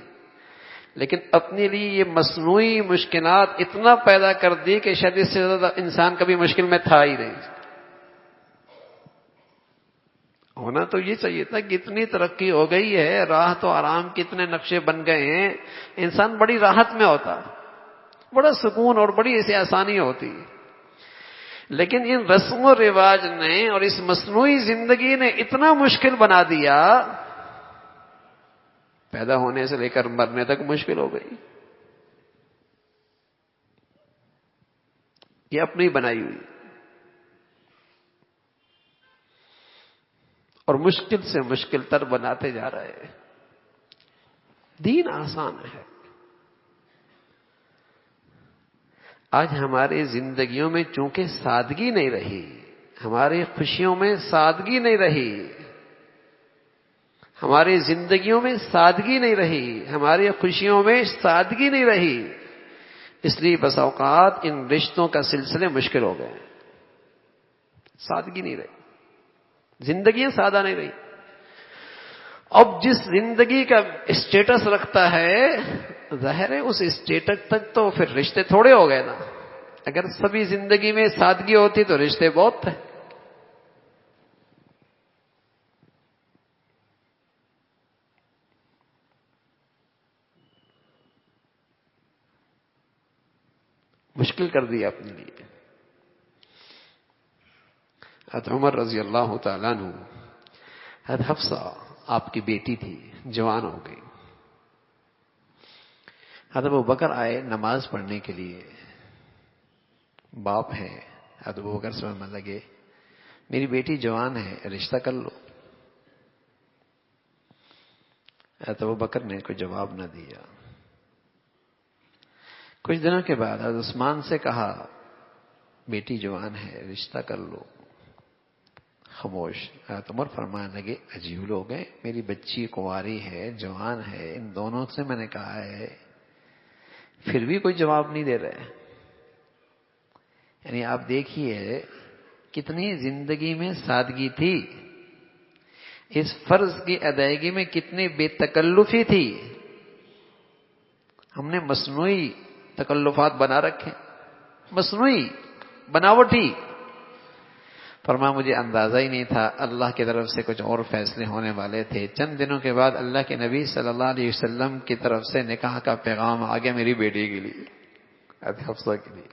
لیکن اپنے لیے یہ مصنوعی مشکلات اتنا پیدا کر دی کہ شاید اس سے زیادہ انسان کبھی مشکل میں تھا ہی نہیں۔ ہونا تو یہ چاہیے تھا کہ اتنی ترقی ہو گئی ہے، راحت و آرام کے اتنے نقشے بن گئے ہیں، انسان بڑی راحت میں ہوتا، بڑا سکون اور بڑی ایسی آسانی ہوتی۔ لیکن ان رسم و رواج نے اور اس مصنوعی زندگی نے اتنا مشکل بنا دیا، پیدا ہونے سے لے کر مرنے تک مشکل ہو گئی۔ یہ اپنی بنائی ہوئی، اور مشکل سے مشکل تر بناتے جا رہے ہیں۔ دین آسان ہے۔ آج ہماری زندگیوں میں چونکہ سادگی نہیں رہی، ہماری خوشیوں میں سادگی نہیں رہی، ہماری زندگیوں میں سادگی نہیں رہی، ہماری خوشیوں میں سادگی نہیں رہی، اس لیے بس اوقات ان رشتوں کا سلسلے مشکل ہو گئے۔ سادگی نہیں رہی، زندگیاں سادہ نہیں رہی۔ اب جس زندگی کا اسٹیٹس رکھتا ہے، ظاہر ہے اس اسٹیٹس تک تو پھر رشتے تھوڑے ہو گئے نا۔ اگر سبھی زندگی میں سادگی ہوتی تو رشتے بہت تھے۔ مشکل کر دیا اپنے لیے۔ حضرت عمر رضی اللہ تعالیٰ عنہ، حضرت حفصہ آپ کی بیٹی تھی، جوان ہو گئی۔ حضرت ابوبکر آئے نماز پڑھنے کے لیے، باپ ہے، حضرت ابوبکر سے فرمانے لگے میری بیٹی جوان ہے، رشتہ کر لو۔ حضرت ابوبکر نے کوئی جواب نہ دیا. کچھ دنوں کے بعد حضرت عثمان سے کہا بیٹی جوان ہے رشتہ کر لو. خاموش. حضرت عمر فرمانے لگے عجیب لوگ ہیں، میری بچی کنواری ہے جوان ہے، ان دونوں سے میں نے کہا ہے پھر بھی کوئی جواب نہیں دے رہے. یعنی آپ دیکھیے کتنی زندگی میں سادگی تھی، اس فرض کی ادائیگی میں کتنی بے تکلفی تھی. ہم نے مصنوعی تکلفات بنا رکھے، مصنوعی بناوٹی. فرمایا مجھے اندازہ ہی نہیں تھا، اللہ کی طرف سے کچھ اور فیصلے ہونے والے تھے. چند دنوں کے بعد اللہ کے نبی صلی اللہ علیہ وسلم کی طرف سے نکاح کا پیغام آ گیا میری بیٹی کے لیے، حضرت حفصہ کے لیے.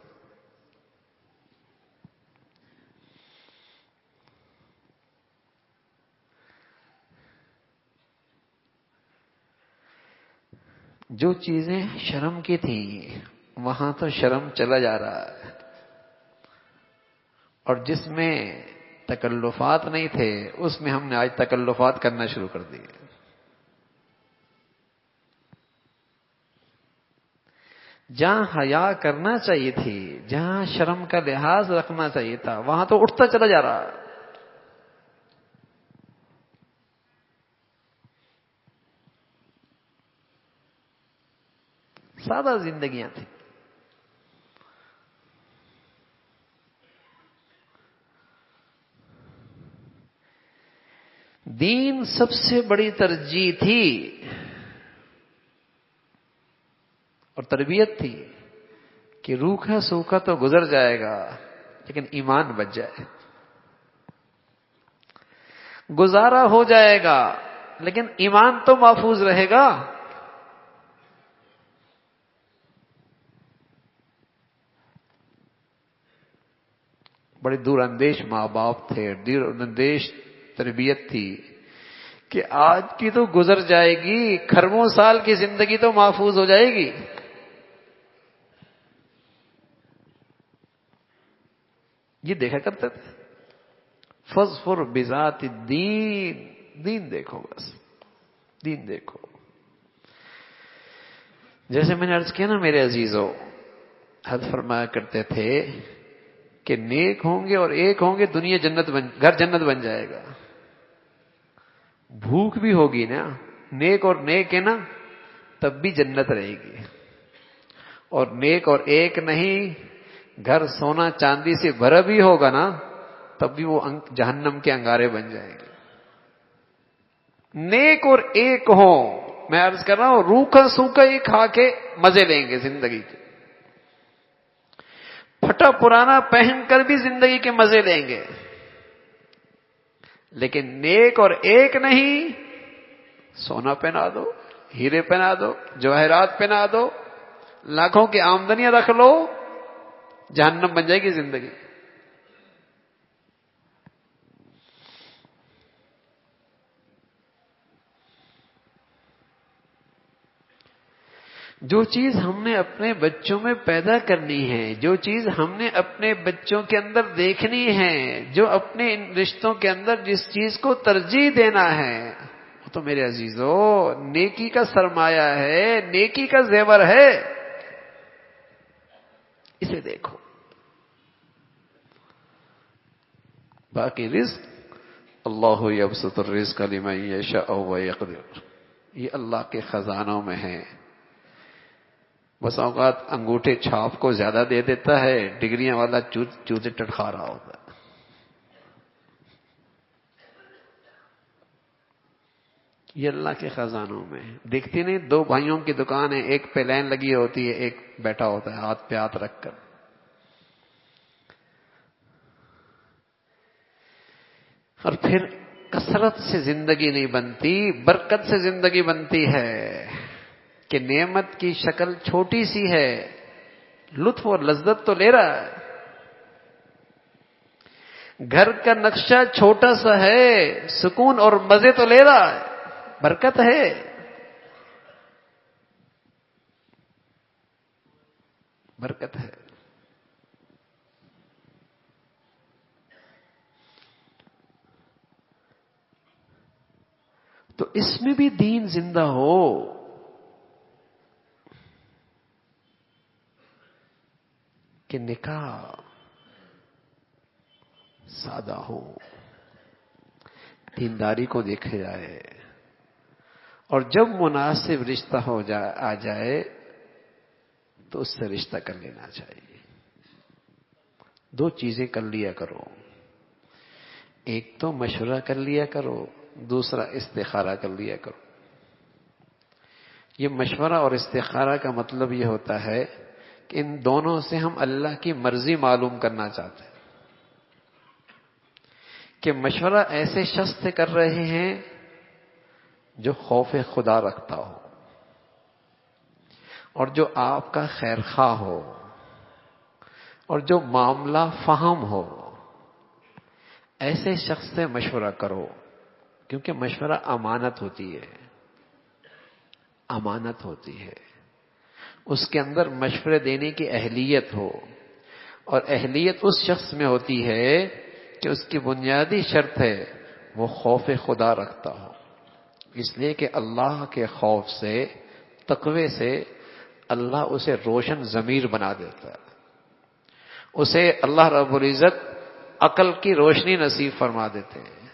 جو چیزیں شرم کی تھیں وہاں تو شرم چلا جا رہا ہے، اور جس میں تکلفات نہیں تھے اس میں ہم نے آج تکلفات کرنا شروع کر دیے. جہاں حیا کرنا چاہیے تھی، جہاں شرم کا لحاظ رکھنا چاہیے تھا، وہاں تو اٹھتا چلا جا رہا ہے. سادہ زندگیاں تھیں. دین سب سے بڑی ترجیح تھی اور تربیت تھی کہ روکھا سوکھا تو گزر جائے گا لیکن ایمان بچ جائے. گزارا ہو جائے گا لیکن ایمان تو محفوظ رہے گا. بڑے دور اندیش ماں باپ تھے، دور اندیش تربیت تھی کہ آج کی تو گزر جائے گی، کھربوں سال کی زندگی تو محفوظ ہو جائے گی. یہ دیکھا کرتے تھے. فاظفر بذات الدین، دین دیکھو، بس دین دیکھو. جیسے میں نے عرض کیا نا میرے عزیزو، حضرت فرمایا کرتے تھے کہ نیک ہوں گے اور ایک ہوں گے دنیا جنت گھر جنت بن جائے گا. بھوک بھی ہوگی نا، نیک اور نیک ہے نا، تب بھی جنت رہے گی. اور نیک اور ایک نہیں، گھر سونا چاندی سے بھرا بھی ہوگا نا، تب بھی وہ جہنم کے انگارے بن جائیں گے. نیک اور ایک ہو، میں عرض کر رہا ہوں روکھا سوکھا ہی کھا کے مزے لیں گے زندگی کے، پھٹا پرانا پہن کر بھی زندگی کے مزے لیں گے. لیکن نیک اور ایک نہیں، سونا پہنا دو، ہیرے پہنا دو، جواہرات پہنا دو، لاکھوں کی آمدنیاں رکھ لو، جہنم بن جائے گی زندگی. جو چیز ہم نے اپنے بچوں میں پیدا کرنی ہے، جو چیز ہم نے اپنے بچوں کے اندر دیکھنی ہے، جو اپنے ان رشتوں کے اندر جس چیز کو ترجیح دینا ہے، وہ تو میرے عزیزو نیکی کا سرمایہ ہے، نیکی کا زیور ہے. اسے دیکھو. باقی رزق اللہ یبسط الرزق لمن یشاء ویقدر، یہ اللہ کے خزانوں میں ہے. بس اوقات انگوٹھے چھاپ کو زیادہ دے دیتا ہے، ڈگریاں والا چوزے ٹٹخا رہا ہوتا ہے. یہ اللہ کے خزانوں میں ہے. دیکھتی نہیں، دو بھائیوں کی دکان ہے، ایک پہ لائن لگی ہوتی ہے، ایک بیٹھا ہوتا ہے ہاتھ پہ ہاتھ رکھ کر. اور پھر کثرت سے زندگی نہیں بنتی، برکت سے زندگی بنتی ہے کہ نعمت کی شکل چھوٹی سی ہے، لطف اور لذت تو لے رہا ہے. گھر کا نقشہ چھوٹا سا ہے، سکون اور مزے تو لے رہا ہے، برکت ہے. برکت ہے. تو اس میں بھی دین زندہ ہو. کہ نکاح سادہ ہو, دینداری کو دیکھا جائے, اور جب مناسب رشتہ آ جائے تو اس سے رشتہ کر لینا چاہیے. 2 چیزیں کر لیا کرو, ایک تو مشورہ کر لیا کرو, دوسرا استخارہ کر لیا کرو. یہ مشورہ اور استخارہ کا مطلب یہ ہوتا ہے کہ ان دونوں سے ہم اللہ کی مرضی معلوم کرنا چاہتے ہیں. کہ مشورہ ایسے شخص سے کر رہے ہیں جو خوف خدا رکھتا ہو اور جو آپ کا خیر خواہ ہو اور جو معاملہ فہم ہو. ایسے شخص سے مشورہ کرو, کیونکہ مشورہ امانت ہوتی ہے. امانت ہوتی ہے, اس کے اندر مشورے دینے کی اہلیت ہو, اور اہلیت اس شخص میں ہوتی ہے کہ اس کی بنیادی شرط ہے وہ خوف خدا رکھتا ہو. اس لیے کہ اللہ کے خوف سے, تقوی سے اللہ اسے روشن ضمیر بنا دیتا ہے. اسے اللہ رب العزت عقل کی روشنی نصیب فرما دیتے ہیں.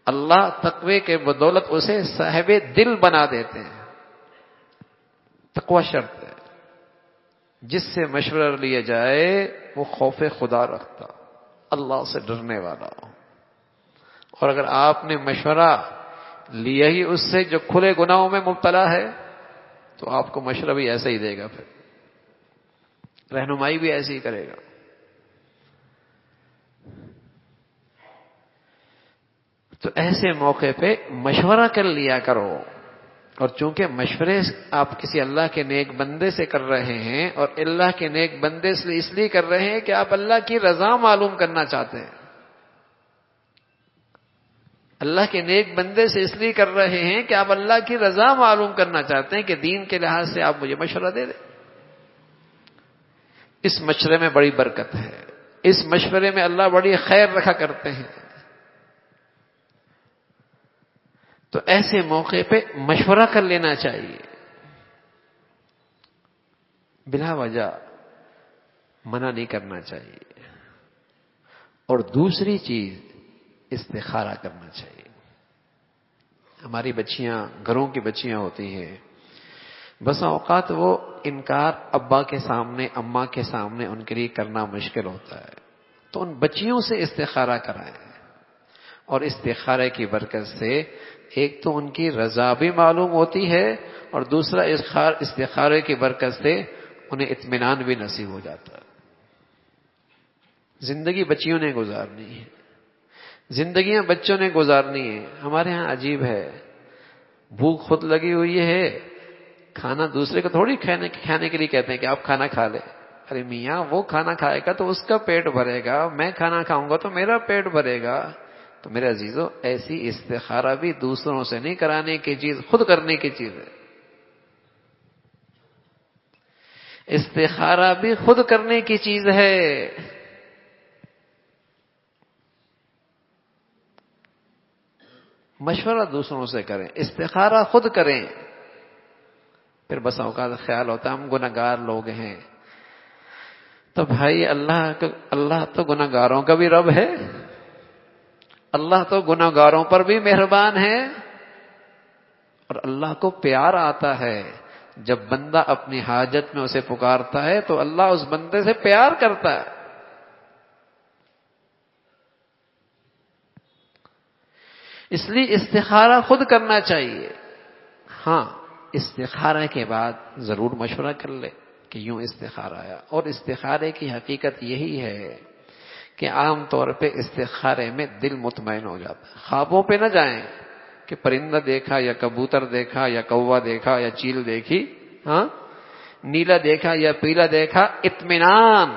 اللہ تقوی کے بدولت اسے صاحب دل بنا دیتے ہیں. تقوی شرط ہے. جس سے مشورہ لیا جائے وہ خوف خدا رکھتا, اللہ سے ڈرنے والا ہو. اور اگر آپ نے مشورہ لیا ہی اس سے جو کھلے گناہوں میں مبتلا ہے, تو آپ کو مشورہ بھی ایسا ہی دے گا, پھر رہنمائی بھی ایسی ہی کرے گا. تو ایسے موقع پہ مشورہ کر لیا کرو. اور چونکہ مشورے آپ کسی اللہ کے نیک بندے سے کر رہے ہیں, اور اللہ کے نیک بندے سے اس لیے کر رہے ہیں کہ آپ اللہ کی رضا معلوم کرنا چاہتے ہیں. اللہ کے نیک بندے سے اس لیے کر رہے ہیں کہ آپ اللہ کی رضا معلوم کرنا چاہتے ہیں کہ دین کے لحاظ سے آپ مجھے مشورہ دے دیں. اس مشورے میں بڑی برکت ہے, اس مشورے میں اللہ بڑی خیر رکھا کرتے ہیں. تو ایسے موقع پہ مشورہ کر لینا چاہیے, بلا وجہ منع نہیں کرنا چاہیے. اور دوسری چیز استخارہ کرنا چاہیے. ہماری بچیاں, گھروں کی بچیاں ہوتی ہیں, بس اوقات وہ انکار ابا کے سامنے, اماں کے سامنے ان کے لیے کرنا مشکل ہوتا ہے. تو ان بچیوں سے استخارہ کرائیں, اور استخارے کی برکت سے ایک تو ان کی رضا بھی معلوم ہوتی ہے, اور دوسرا استخارے کی برکت سے انہیں اطمینان بھی نصیب ہو جاتا ہے. زندگی بچیوں نے گزارنی ہے, زندگیاں بچوں نے گزارنی ہے. ہمارے ہاں عجیب ہے, بھوک خود لگی ہوئی ہے, کھانا دوسرے کو تھوڑی کھانے کے لیے کہتے ہیں کہ آپ کھانا کھا لیں. ارے میاں, وہ کھانا کھائے گا تو اس کا پیٹ بھرے گا, میں کھانا کھاؤں گا تو میرا پیٹ بھرے گا. تو میرے عزیزو, ایسی استخارہ بھی دوسروں سے نہیں کرانے کی چیز, خود کرنے کی چیز ہے. استخارہ بھی خود کرنے کی چیز ہے. مشورہ دوسروں سے کریں, استخارہ خود کریں. پھر بس اوقات خیال ہوتا ہے ہم گنہگار لوگ ہیں. تو بھائی, اللہ تو گنہگاروں کا بھی رب ہے, اللہ تو گنہگاروں پر بھی مہربان ہے. اور اللہ کو پیار آتا ہے جب بندہ اپنی حاجت میں اسے پکارتا ہے, تو اللہ اس بندے سے پیار کرتا ہے. اس لیے استخارہ خود کرنا چاہیے. ہاں, استخارہ کے بعد ضرور مشورہ کر لے کہ یوں استخارہ آیا. اور استخارے کی حقیقت یہی ہے کہ عام طور پہ استخارے میں دل مطمئن ہو جاتا ہے. خوابوں پہ نہ جائیں کہ پرندہ دیکھا یا کبوتر دیکھا یا کوا دیکھا یا چیل دیکھی, ہاں, نیلا دیکھا یا پیلا دیکھا. اطمینان,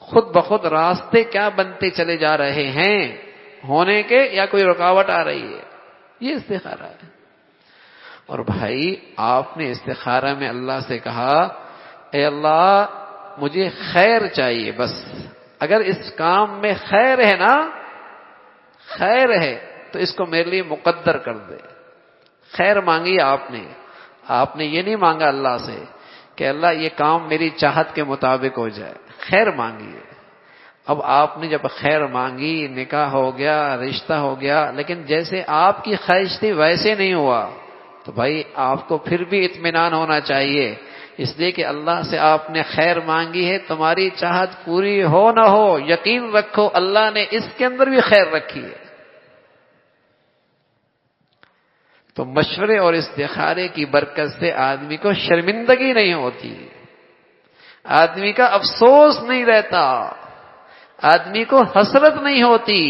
خود بخود راستے کیا بنتے چلے جا رہے ہیں ہونے کے, یا کوئی رکاوٹ آ رہی ہے, یہ استخارہ ہے. اور بھائی, آپ نے استخارہ میں اللہ سے کہا, اے اللہ مجھے خیر چاہیے, بس اگر اس کام میں خیر ہے نا, خیر ہے تو اس کو میرے لیے مقدر کر دے۔ خیر مانگی آپ نے یہ نہیں مانگا اللہ سے کہ اللہ یہ کام میری چاہت کے مطابق ہو جائے، خیر مانگیے۔ اب آپ نے جب خیر مانگی، نکاح ہو گیا، رشتہ ہو گیا، لیکن جیسے آپ کی خواہش تھی ویسے نہیں ہوا، تو بھائی آپ کو پھر بھی اطمینان ہونا چاہیے، اس لیے کہ اللہ سے آپ نے خیر مانگی ہے، تمہاری چاہت پوری ہو نہ ہو، یقین رکھو اللہ نے اس کے اندر بھی خیر رکھی ہے۔ تو مشورے اور استخارے کی برکت سے آدمی کو شرمندگی نہیں ہوتی، آدمی کا افسوس نہیں رہتا، آدمی کو حسرت نہیں ہوتی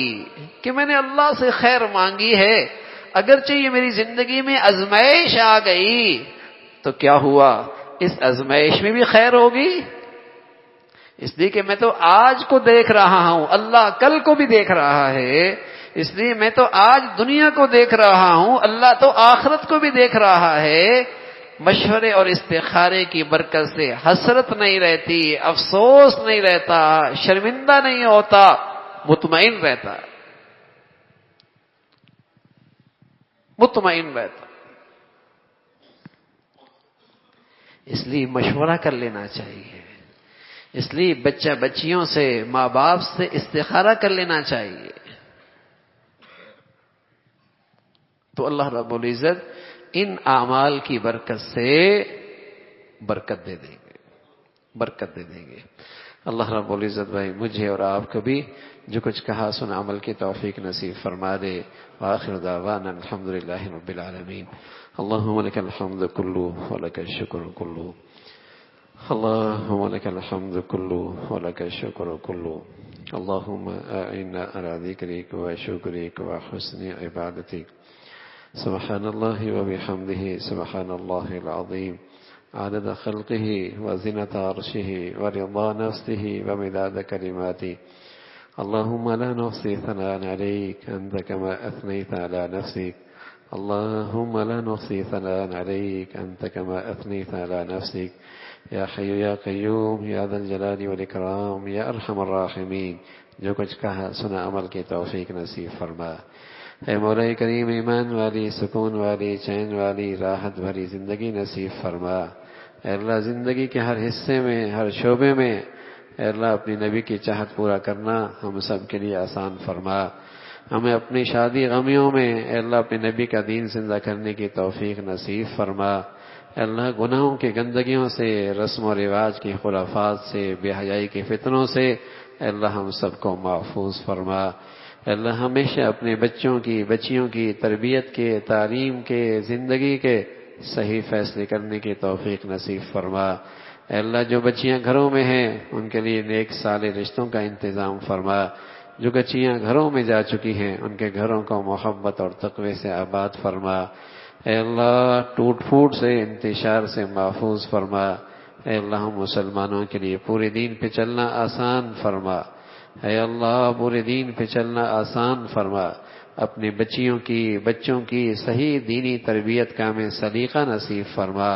کہ میں نے اللہ سے خیر مانگی ہے، اگرچہ یہ میری زندگی میں آزمائش آ گئی تو کیا ہوا، اس آزمائش میں بھی خیر ہوگی، اس لیے کہ میں تو آج کو دیکھ رہا ہوں، اللہ کل کو بھی دیکھ رہا ہے، اس لیے میں تو آج دنیا کو دیکھ رہا ہوں، اللہ تو آخرت کو بھی دیکھ رہا ہے۔ مشورے اور استخارے کی برکت سے حسرت نہیں رہتی، افسوس نہیں رہتا، شرمندہ نہیں ہوتا، مطمئن رہتا، مطمئن رہتا۔ اس لیے مشورہ کر لینا چاہیے، اس لیے بچیوں سے، ماں باپ سے استخارہ کر لینا چاہیے، تو اللہ رب العزت ان اعمال کی برکت سے برکت دے دیں گے، برکت دے دیں گے۔ اللہ رب العزت بھائی مجھے اور آپ کو بھی جو کچھ کہا سنا عمل کی توفیق نصیب فرما دے۔ وآخر دعوانا الحمدللہ رب العالمین۔ اللہم لک الحمد کلو ولک الشکر کلو، اللہم لک الحمد کلو ولک الشکر کلو، اللہم اعنا علی ذکرک وشکرک وحسن عبادتک۔ سبحان اللہ وبحمدہ، سبحان اللہ العظیم، عدد خلقہ وزنة عرشہ ورضا نفسہ ومداد کلماتہ۔ اللہم لا نحصی ثناء علیک انت کما اثنیت علی نفسک، اللہم لا نحصی ثناء علیک انت کما اثنیت علی نفسک، یا حی یا قیوم یا ذا الجلال والاکرام یا ارحم الراحمین۔ جو کچھ کہا سنا عمل کی توفیق نصیب فرما۔ اے مولا کریم ایمان والی، سکون والی، چین والی، راحت بھری زندگی نصیب فرما۔ اے اللہ زندگی کے ہر حصے میں، ہر شعبے میں اے اللہ اپنی نبی کی چاہت پورا کرنا ہم سب کے لیے آسان فرما۔ ہمیں اپنی شادی غمیوں میں اے اللہ اپنے نبی کا دین زندہ کرنے کی توفیق نصیب فرما۔ اے اللہ گناہوں کی گندگیوں سے، رسم و رواج کی خرافات سے، بے حیائی کے فتنوں سے اے اللہ ہم سب کو محفوظ فرما۔ اے اللہ ہمیشہ اپنے بچیوں کی تربیت کے، تعلیم کے، زندگی کے صحیح فیصلے کرنے کی توفیق نصیب فرما۔ اے اللہ جو بچیاں گھروں میں ہیں ان کے لیے نیک صالح رشتوں کا انتظام فرما، جو بچیاں گھروں میں جا چکی ہیں ان کے گھروں کو محبت اور تقوی سے آباد فرما۔ اے اللہ ٹوٹ پھوٹ سے، انتشار سے محفوظ فرما۔ اے اللہ مسلمانوں کے لیے پورے دین پہ چلنا آسان فرما۔ اے اللہ پورے دین پہ چلنا آسان فرما۔ اپنے بچوں کی صحیح دینی تربیت کا ہمیں سلیقہ نصیب فرما۔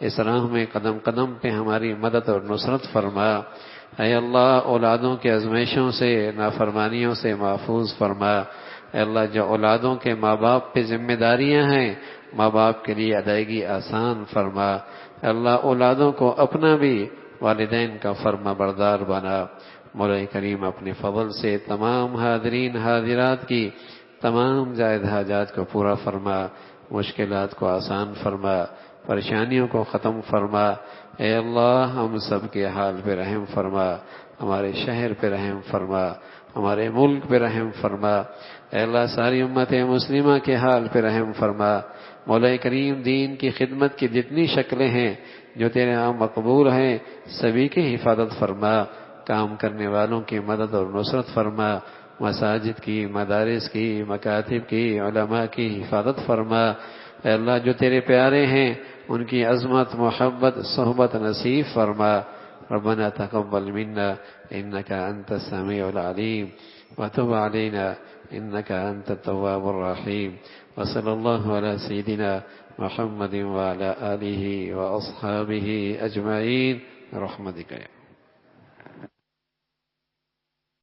اس راہ میں قدم قدم پہ ہماری مدد اور نصرت فرما۔ اے اللہ اولادوں کے آزمائشوں سے، نافرمانیوں سے محفوظ فرما۔ اے اللہ جو اولادوں کے ماں باپ پہ ذمہ داریاں ہیں ماں باپ کے لیے ادائیگی آسان فرما۔ اے اللہ اولادوں کو اپنا بھی والدین کا فرما بردار بنا۔ مولا کریم اپنے فضل سے تمام حاضرین حاضرات کی تمام جائز حاجات کو پورا فرما، مشکلات کو آسان فرما، پریشانیوں کو ختم فرما۔ اے اللہ ہم سب کے حال پہ رحم فرما، ہمارے شہر پہ رحم فرما، ہمارے ملک پہ رحم فرما۔ اے اللہ ساری امت مسلمہ کے حال پہ رحم فرما۔ مولا کریم دین کی خدمت کی جتنی شکلیں ہیں جو تیرے ہاں مقبول ہیں سبھی کی حفاظت فرما، کام کرنے والوں کی مدد اور نصرت فرما، مساجد کی، مدارس کی، مکاتب کی، علماء کی حفاظت فرما۔ اے اللہ جو تیرے پیارے ہیں ان کی عظمت، محبت، صحبت نصیب فرما۔ ربنا تقبل منا انك انت السميع العليم وتب علينا انك انت التواب الرحيم، وصلى الله على سيدنا محمد وعلى آله واصحابه اجمعين برحمتك يا